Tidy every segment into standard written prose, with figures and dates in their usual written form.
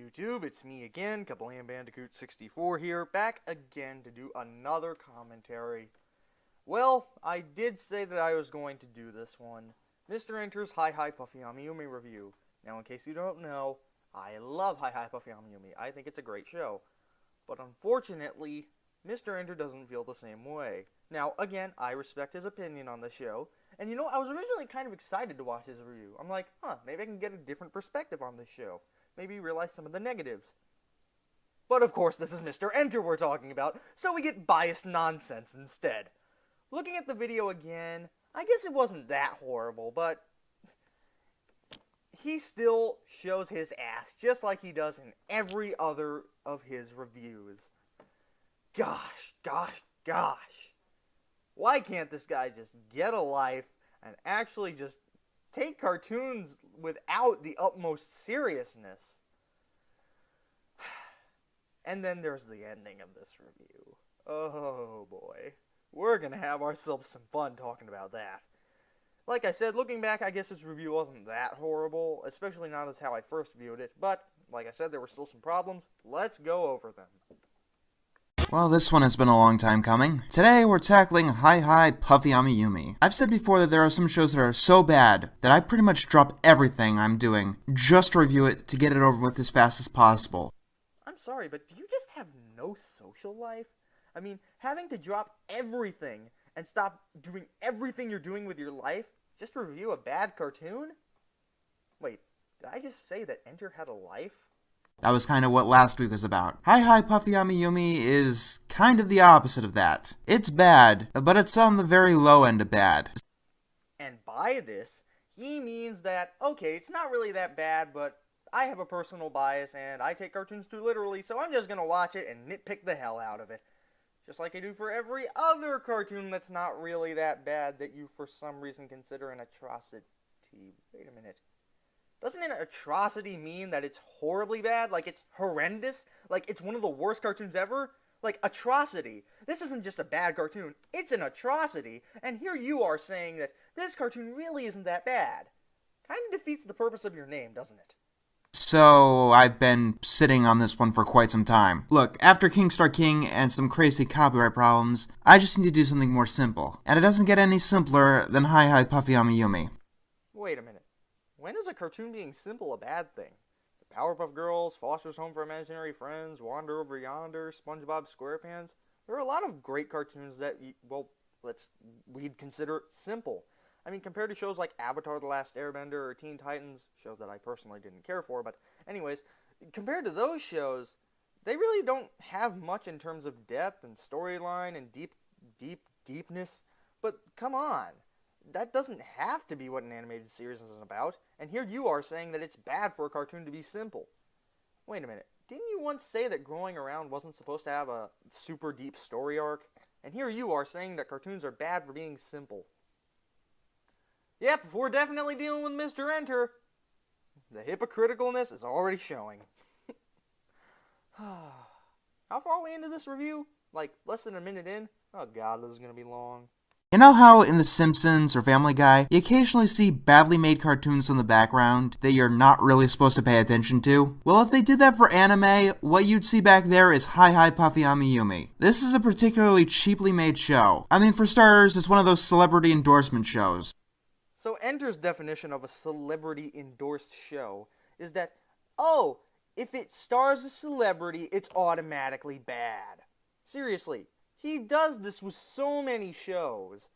YouTube, it's me again, Bandicoot 64 here, back again to do another commentary. Well, I did say that I was going to do this one. Mr. N-Ter's Hi Hi Puffy Amiyumi review. Now, in case you don't know, I love Hi Hi Puffy Amiyumi. I think it's a great show. But unfortunately, Mr. N-Ter doesn't feel the same way. Now, again, I respect his opinion on the show. And you know, I was originally kind of excited to watch his review. I'm like, maybe I can get a different perspective on this show. Maybe realize some of the negatives. But of course, this is Mr. N-Ter we're talking about, so we get biased nonsense instead. Looking at the video again, I guess it wasn't that horrible, but he still shows his ass just like he does in every other of his reviews. Gosh. Why can't this guy just get a life and actually just take cartoons without the utmost seriousness? And then there's the ending of this review. Oh boy. We're gonna have ourselves some fun talking about that. Like I said, looking back, I guess this review wasn't that horrible, especially not as how I first viewed it, but like I said, there were still some problems. Let's go over them. Well, this one has been a long time coming. Today, we're tackling Hi Hi Puffy Amiyumi. I've said before that there are some shows that are so bad that I pretty much drop everything I'm doing just to review it to get it over with as fast as possible. I'm sorry, but do you just have no social life? I mean, having to drop everything and stop doing everything you're doing with your life just to review a bad cartoon? Wait, did I just say that N-Ter had a life? That was kind of what last week was about. Hi Hi Puffy Amiyumi is kind of the opposite of that. It's bad, but it's on the very low end of bad. And by this, he means that, okay, it's not really that bad, but I have a personal bias and I take cartoons too literally, so I'm just gonna watch it and nitpick the hell out of it. Just like I do for every other cartoon that's not really that bad that you for some reason consider an atrocity. Wait a minute. Doesn't an atrocity mean that it's horribly bad? Like it's horrendous? Like it's one of the worst cartoons ever? Like atrocity. This isn't just a bad cartoon, it's an atrocity. And here you are saying that this cartoon really isn't that bad. Kind of defeats the purpose of your name, doesn't it? So, I've been sitting on this one for quite some time. Look, after King Star King and some crazy copyright problems, I just need to do something more simple. And it doesn't get any simpler than Hi Hi Puffy Amiyumi. Wait a minute. When is a cartoon being simple a bad thing? The Powerpuff Girls, Foster's Home for Imaginary Friends, Wander Over Yonder, SpongeBob SquarePants. There are a lot of great cartoons that, we'd consider simple. I mean, compared to shows like Avatar The Last Airbender or Teen Titans, shows that I personally didn't care for, but anyways, compared to those shows, they really don't have much in terms of depth and storyline and deepness. But come on, that doesn't have to be what an animated series is about, and here you are saying that it's bad for a cartoon to be simple. Wait a minute, didn't you once say that Growing Around wasn't supposed to have a super deep story arc? And here you are saying that cartoons are bad for being simple. Yep, we're definitely dealing with Mr. N-Ter. The hypocriticalness is already showing. How far are we into this review? Like, less than a minute in? Oh god, this is gonna be long. You know how in The Simpsons or Family Guy, you occasionally see badly made cartoons in the background that you're not really supposed to pay attention to? Well, if they did that for anime, what you'd see back there is Hi Hi Puffy Amiyumi. This is a particularly cheaply made show. I mean, for starters, it's one of those celebrity endorsement shows. So N-Ter's definition of a celebrity-endorsed show is that, oh, if it stars a celebrity, it's automatically bad. Seriously, he does this with so many shows.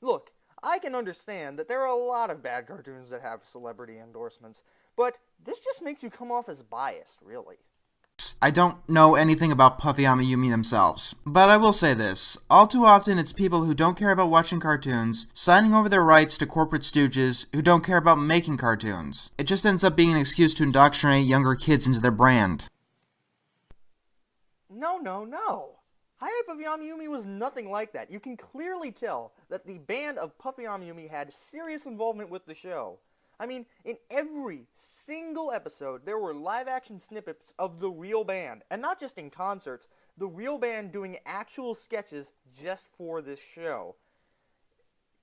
Look, I can understand that there are a lot of bad cartoons that have celebrity endorsements, but this just makes you come off as biased, really. I don't know anything about Puffy Amiyumi themselves, but I will say this. All too often it's people who don't care about watching cartoons, signing over their rights to corporate stooges who don't care about making cartoons. It just ends up being an excuse to indoctrinate younger kids into their brand. No. Hi Hi Puffy Amiyumi was nothing like that. You can clearly tell that the band of Puffy Amiyumi had serious involvement with the show. I mean, in every single episode, there were live-action snippets of the real band, and not just in concerts, the real band doing actual sketches just for this show.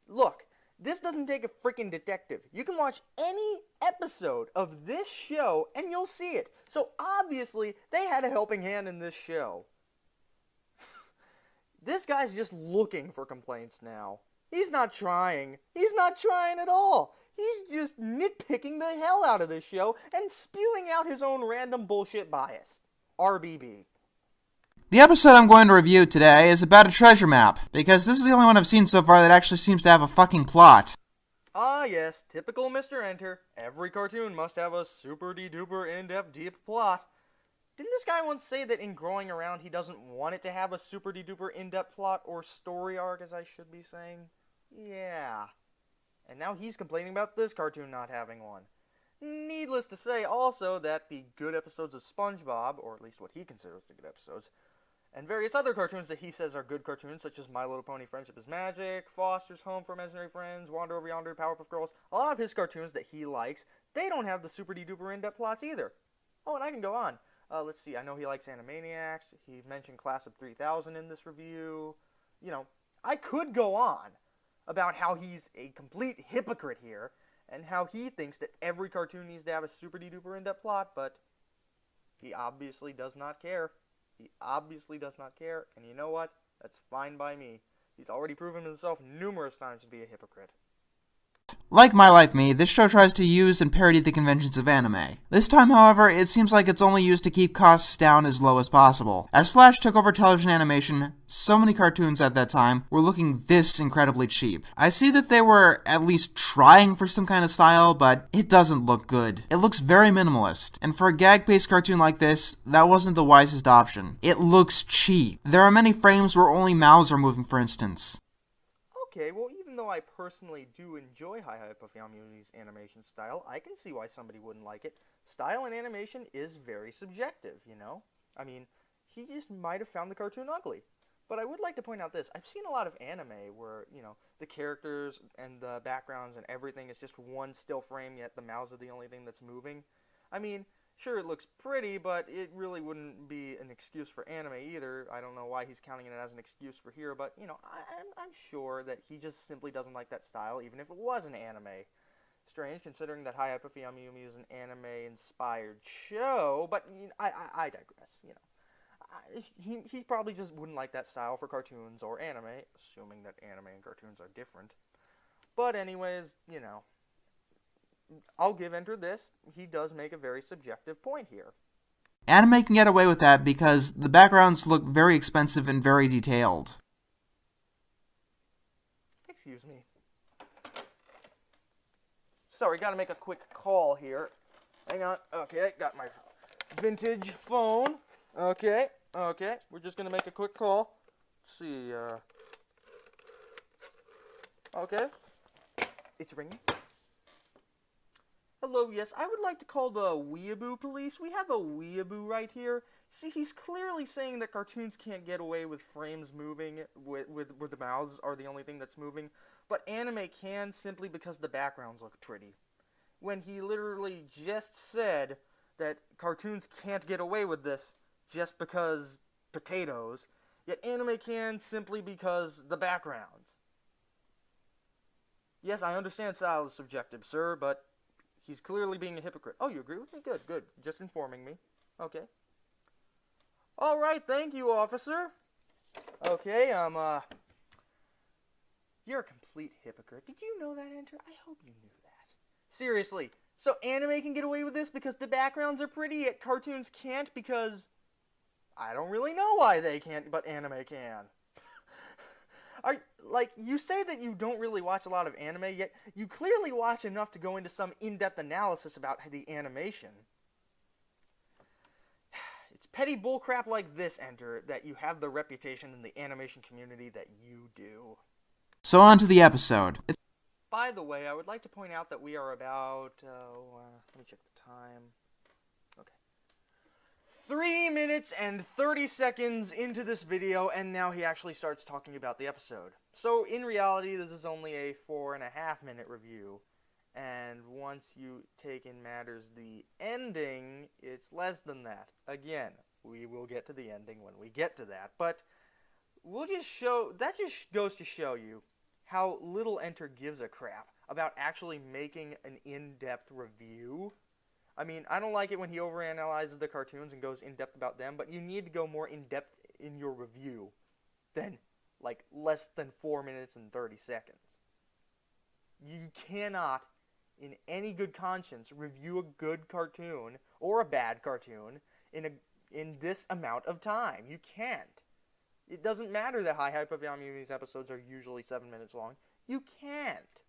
Look, This doesn't take a freaking detective. You can watch any episode of this show and you'll see it. So obviously, they had a helping hand in this show. This guy's just looking for complaints now. He's not trying. He's not trying at all. He's just nitpicking the hell out of this show and spewing out his own random bullshit bias. RBB. The episode I'm going to review today is about a treasure map, because this is the only one I've seen so far that actually seems to have a fucking plot. Ah yes, typical Mr. N-Ter. Every cartoon must have a super-de-duper in-depth deep plot. Didn't this guy once say that in Growing Around he doesn't want it to have a super-de-duper in-depth plot or story arc, as I should be saying? Yeah. And now he's complaining about this cartoon not having one. Needless to say also that the good episodes of SpongeBob, or at least what he considers the good episodes, and various other cartoons that he says are good cartoons, such as My Little Pony Friendship is Magic, Foster's Home for Imaginary Friends, Wander Over Yonder, Powerpuff Girls, a lot of his cartoons that he likes, they don't have the super-de-duper in-depth plots either. Oh, and I can go on. Let's see, I know he likes Animaniacs, he mentioned Class of 3000 in this review. You know, I could go on about how he's a complete hypocrite here, and how he thinks that every cartoon needs to have a super-de-duper in-depth plot, but he obviously does not care. He obviously does not care, and you know what? That's fine by me. He's already proven himself numerous times to be a hypocrite. Like My Life Me, this show tries to use and parody the conventions of anime. This time, however, it seems like it's only used to keep costs down as low as possible. As Flash took over television animation, so many cartoons at that time were looking this incredibly cheap. I see that they were at least trying for some kind of style, but it doesn't look good. It looks very minimalist, and for a gag-based cartoon like this, that wasn't the wisest option. It looks cheap. There are many frames where only mouths are moving, for instance. Okay, well, even though I personally do enjoy Hi-Hi Puffy Amumi's animation style, I can see why somebody wouldn't like it. Style in animation is very subjective, you know? I mean, he just might have found the cartoon ugly. But I would like to point out this. I've seen a lot of anime where, you know, the characters and the backgrounds and everything is just one still frame, yet the mouths are the only thing that's moving. I mean, sure, it looks pretty, but it really wouldn't be an excuse for anime either. I don't know why he's counting it as an excuse for here, but, you know, I'm sure that he just simply doesn't like that style, even if it was an anime. Strange, considering that Hi-Hi Puffy Amiyumi is an anime-inspired show, but you know, I digress, you know. He probably just wouldn't like that style for cartoons or anime, assuming that anime and cartoons are different. But anyways, you know, I'll give N-Ter this. He does make a very subjective point here. Anime can get away with that because the backgrounds look very expensive and very detailed. Excuse me. Sorry, gotta make a quick call here. Hang on. Okay, got my vintage phone. Okay, we're just gonna make a quick call. Let's see, okay. It's ringing. Hello, yes, I would like to call the Weeaboo police. We have a Weeaboo right here. See, he's clearly saying that cartoons can't get away with frames moving, where the mouths are the only thing that's moving, but anime can simply because the backgrounds look pretty. When he literally just said that cartoons can't get away with this just because potatoes, yet anime can simply because the backgrounds. Yes, I understand style is subjective, sir, but he's clearly being a hypocrite. Oh, you agree with me? Good, good. Just informing me. Okay. Alright, thank you, officer. Okay, you're a complete hypocrite. Did you know that, N-Ter? I hope you knew that. Seriously. So anime can get away with this because the backgrounds are pretty, yet cartoons can't because I don't really know why they can't, but anime can. You say that you don't really watch a lot of anime, yet you clearly watch enough to go into some in-depth analysis about the animation. It's petty bullcrap like this, N-Ter, that you have the reputation in the animation community that you do. So on to the episode. By the way, I would like to point out that we are about, let me check the time. Okay. 3 minutes and 30 seconds into this video, and now he actually starts talking about the episode. So, in reality, this is only a 4.5-minute review, and once you take in matters the ending, it's less than that. Again, we will get to the ending when we get to that, but we'll just show, that just goes to show you how little N-Ter gives a crap about actually making an in-depth review. I mean, I don't like it when he overanalyzes the cartoons and goes in-depth about them, but you need to go more in-depth in your review than, like, less than 4 minutes and 30 seconds. You cannot, in any good conscience, review a good cartoon or a bad cartoon in this amount of time. You can't. It doesn't matter that Hi Hype of Yami's episodes are usually 7 minutes long. You can't.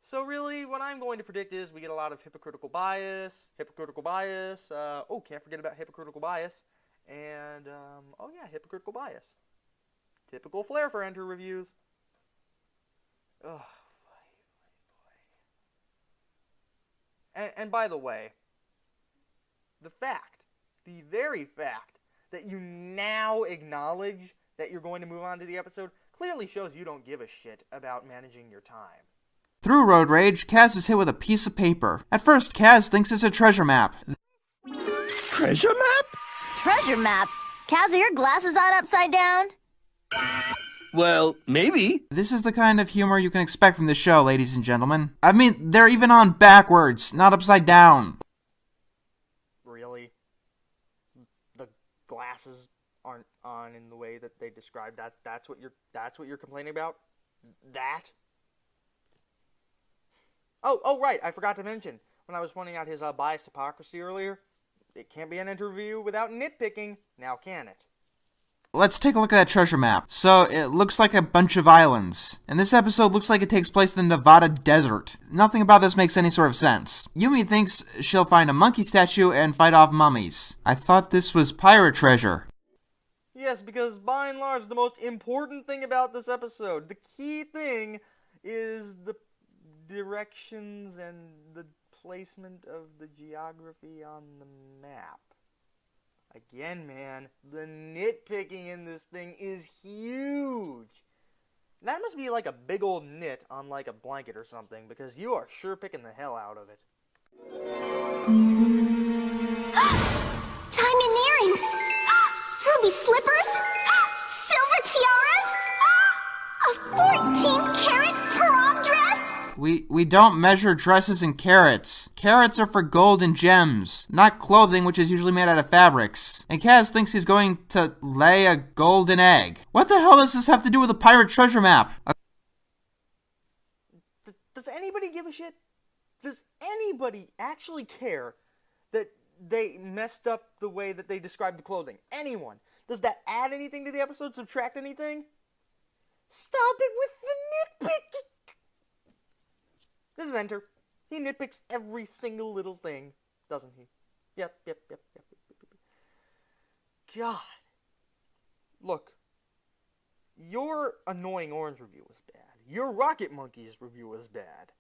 So really, what I'm going to predict is we get a lot of hypocritical bias, can't forget about hypocritical bias, and, hypocritical bias. Typical flair for N-Ter reviews. Oh, boy. And by the way, the very fact that you now acknowledge that you're going to move on to the episode clearly shows you don't give a shit about managing your time. Through road rage, Kaz is hit with a piece of paper. At first, Kaz thinks it's a treasure map. Treasure map? Treasure map? Kaz, are your glasses on upside down? Well, maybe. This is the kind of humor you can expect from this show, ladies and gentlemen. I mean, they're even on backwards, not upside down. Really? The glasses aren't on in the way that they describe that? That's what you're complaining about? That? Oh, right, I forgot to mention, when I was pointing out his biased hypocrisy earlier, it can't be an interview without nitpicking, now can it? Let's take a look at that treasure map. So, it looks like a bunch of islands. And this episode looks like it takes place in the Nevada desert. Nothing about this makes any sort of sense. Yumi thinks she'll find a monkey statue and fight off mummies. I thought this was pirate treasure. Yes, because by and large, the most important thing about this episode, the key thing, is the directions and the placement of the geography on the map. Again, man, the nitpicking in this thing is huge. That must be like a big old nit on like a blanket or something, because you are sure picking the hell out of it. Diamond earrings! Ruby slippers! Silver tiaras! A 14-karat prom dress! We don't measure dresses in carats. Carats are for gold and gems, not clothing which is usually made out of fabrics. And Kaz thinks he's going to lay a golden egg. What the hell does this have to do with a pirate treasure map? Does anybody give a shit? Does anybody actually care that they messed up the way that they described the clothing? Anyone? Does that add anything to the episode? Subtract anything? Stop it with the nitpicking! This is N-Ter. He nitpicks every single little thing, doesn't he? Yep. God. Look, your Annoying Orange review was bad. Your Rocket Monkeys review was bad.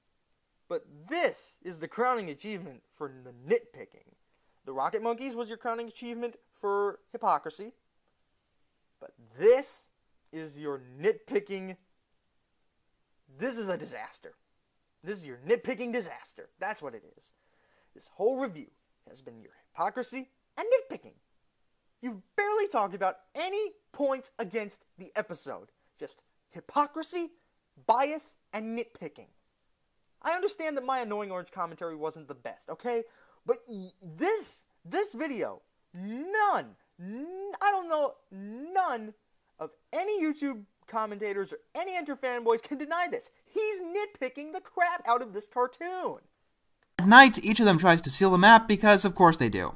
But this is the crowning achievement for the nitpicking. The Rocket Monkeys was your crowning achievement for hypocrisy. But this is your nitpicking. This is a disaster. This is your nitpicking disaster. That's what it is. This whole review has been your hypocrisy and nitpicking. You've barely talked about any points against the episode. Just hypocrisy, bias, and nitpicking. I understand that my Annoying Orange commentary wasn't the best, okay? But this video, none of any YouTube commentators or any N-Ter fanboys can deny this. He's nitpicking the crap out of this cartoon. At night, each of them tries to seal the map because, of course, they do.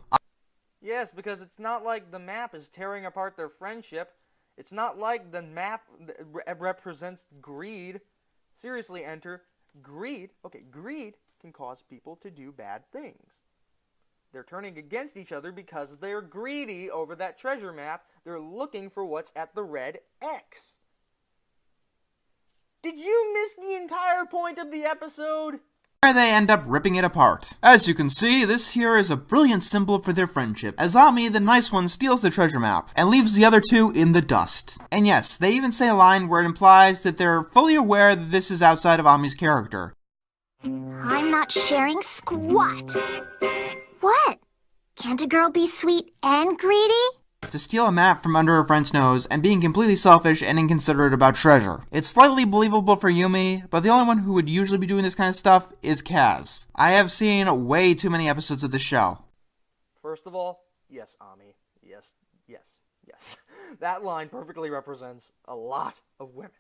Yes, because it's not like the map is tearing apart their friendship. It's not like the map represents greed. Seriously, N-Ter, greed can cause people to do bad things. They're turning against each other because they're greedy over that treasure map. They're looking for what's at the red X. Did you miss the entire point of the episode? Where they end up ripping it apart. As you can see, this here is a brilliant symbol for their friendship, as Ami, the nice one, steals the treasure map, and leaves the other two in the dust. And yes, they even say a line where it implies that they're fully aware that this is outside of Ami's character. I'm not sharing squat. What? Can't a girl be sweet and greedy? to steal a map from under her friend's nose and being completely selfish and inconsiderate about treasure. It's slightly believable for Yumi, but the only one who would usually be doing this kind of stuff is Kaz. I have seen way too many episodes of this show. First of all, yes, Ami. Yes. That line perfectly represents a lot of women.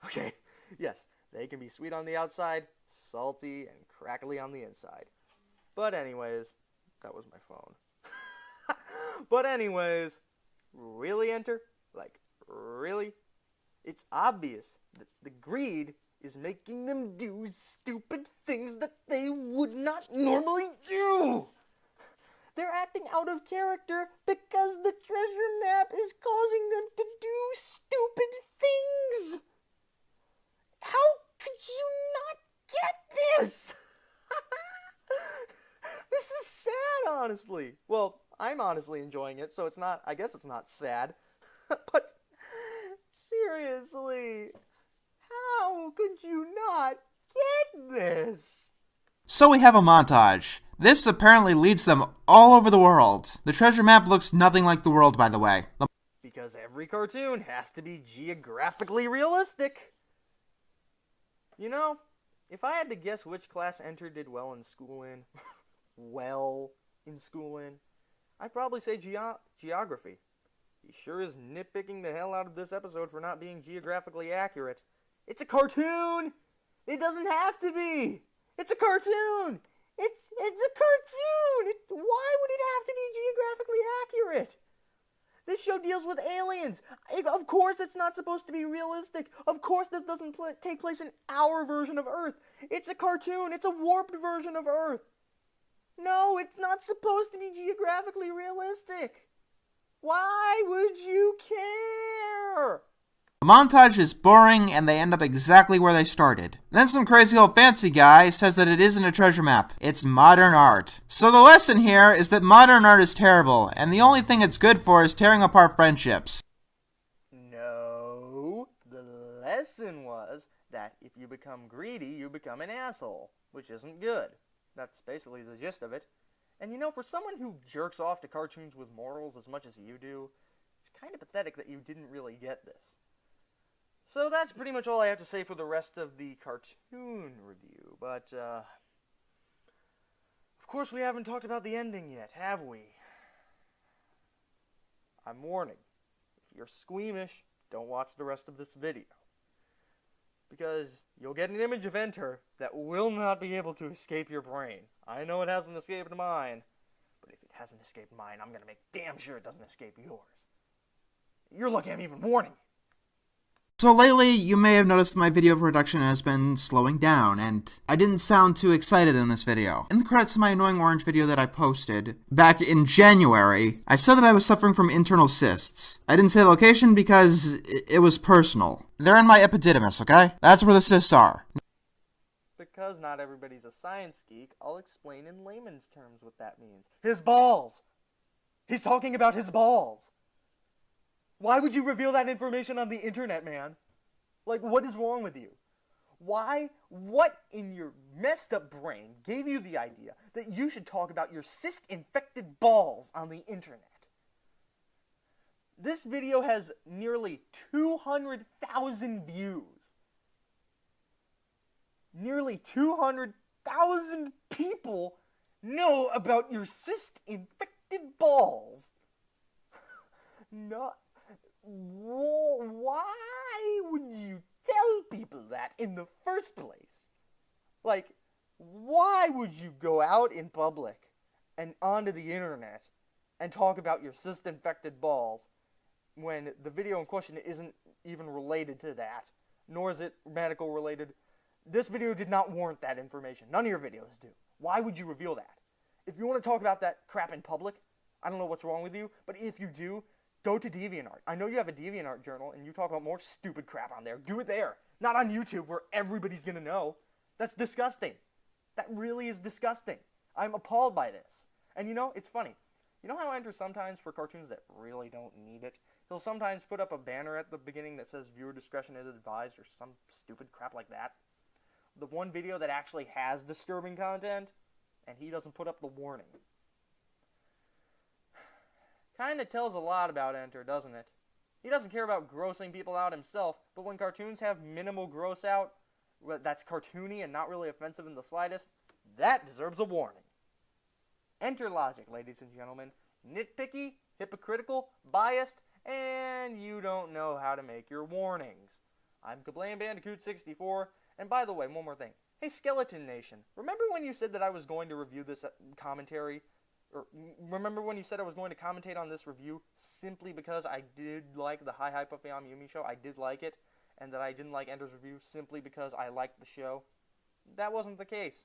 Okay? Yes, they can be sweet on the outside, salty and crackly on the inside. But anyways, that was my phone. But anyways, really, N-Ter? Like, really? It's obvious that the greed is making them do stupid things that they would not normally do. They're acting out of character because the treasure map is causing them to do stupid things. How could you not get this? This is sad, honestly. Well, I'm honestly enjoying it, so I guess it's not sad. But seriously, how could you not get this? So we have a montage. This apparently leads them all over the world. The treasure map looks nothing like the world, by the way. Because every cartoon has to be geographically realistic. You know, if I had to guess which class N-Ter did well in, I'd probably say geography. He sure is nitpicking the hell out of this episode for not being geographically accurate. It's a cartoon! It doesn't have to be! It's a cartoon! It's a cartoon! Why would it have to be geographically accurate? This show deals with aliens. Of course it's not supposed to be realistic. Of course this doesn't take place in our version of Earth. It's a cartoon. It's a warped version of Earth. No, it's not supposed to be geographically realistic. Why would you care? The montage is boring and they end up exactly where they started. Then some crazy old fancy guy says that it isn't a treasure map, it's modern art. So the lesson here is that modern art is terrible, and the only thing it's good for is tearing apart friendships. No, the lesson was that if you become greedy, you become an asshole, which isn't good. That's basically the gist of it. And you know, for someone who jerks off to cartoons with morals as much as you do, it's kind of pathetic that you didn't really get this. So that's pretty much all I have to say for the rest of the cartoon review, but, of course we haven't talked about the ending yet, have we? I'm warning, if you're squeamish, don't watch the rest of this video. Because you'll get an image of N-Ter that will not be able to escape your brain. I know it hasn't escaped mine, but if it hasn't escaped mine, I'm gonna make damn sure it doesn't escape yours. You're lucky I'm even warning you. So lately, you may have noticed my video production has been slowing down, and I didn't sound too excited in this video. In the credits of my annoying orange video that I posted back in January, I said that I was suffering from internal cysts. I didn't say location because it was personal. They're in my epididymis, okay? That's where the cysts are. Because not everybody's a science geek, I'll explain in layman's terms what that means. His balls! He's talking about his balls! Why would you reveal that information on the internet, man? Like, what is wrong with you? Why? What in your messed up brain gave you the idea that you should talk about your cyst-infected balls on the internet? This video has nearly 200,000 views. Nearly 200,000 people know about your cyst-infected balls. Why would you tell people that in the first place? Like, why would you go out in public and onto the internet and talk about your cyst-infected balls when the video in question isn't even related to that, nor is it medical related? This video did not warrant that information. None of your videos do. Why would you reveal that? If you want to talk about that crap in public, I don't know what's wrong with you, but if you do, go to DeviantArt. I know you have a DeviantArt journal and you talk about more stupid crap on there. Do it there. Not on YouTube where everybody's gonna know. That's disgusting. That really is disgusting. I'm appalled by this. And you know, it's funny. You know how N-Ter sometimes, for cartoons that really don't need it, he'll sometimes put up a banner at the beginning that says viewer discretion is advised or some stupid crap like that? The one video that actually has disturbing content, and he doesn't put up the warning. Kinda tells a lot about N-Ter, doesn't it? He doesn't care about grossing people out himself, but when cartoons have minimal gross out, that's cartoony and not really offensive in the slightest, that deserves a warning. Enter logic, ladies and gentlemen. Nitpicky, hypocritical, biased, and you don't know how to make your warnings. I'm Kablam Bandicoot 64, and by the way, one more thing. Hey, Skeleton Nation, remember when you said that I was going to review this commentary? Or remember when you said I was going to commentate on this review simply because I did like the Hi Hi Puffy Yumi show? I did like it, and that I didn't like N-Ter's review simply because I liked the show? That wasn't the case.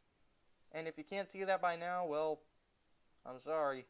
And if you can't see that by now, well, I'm sorry.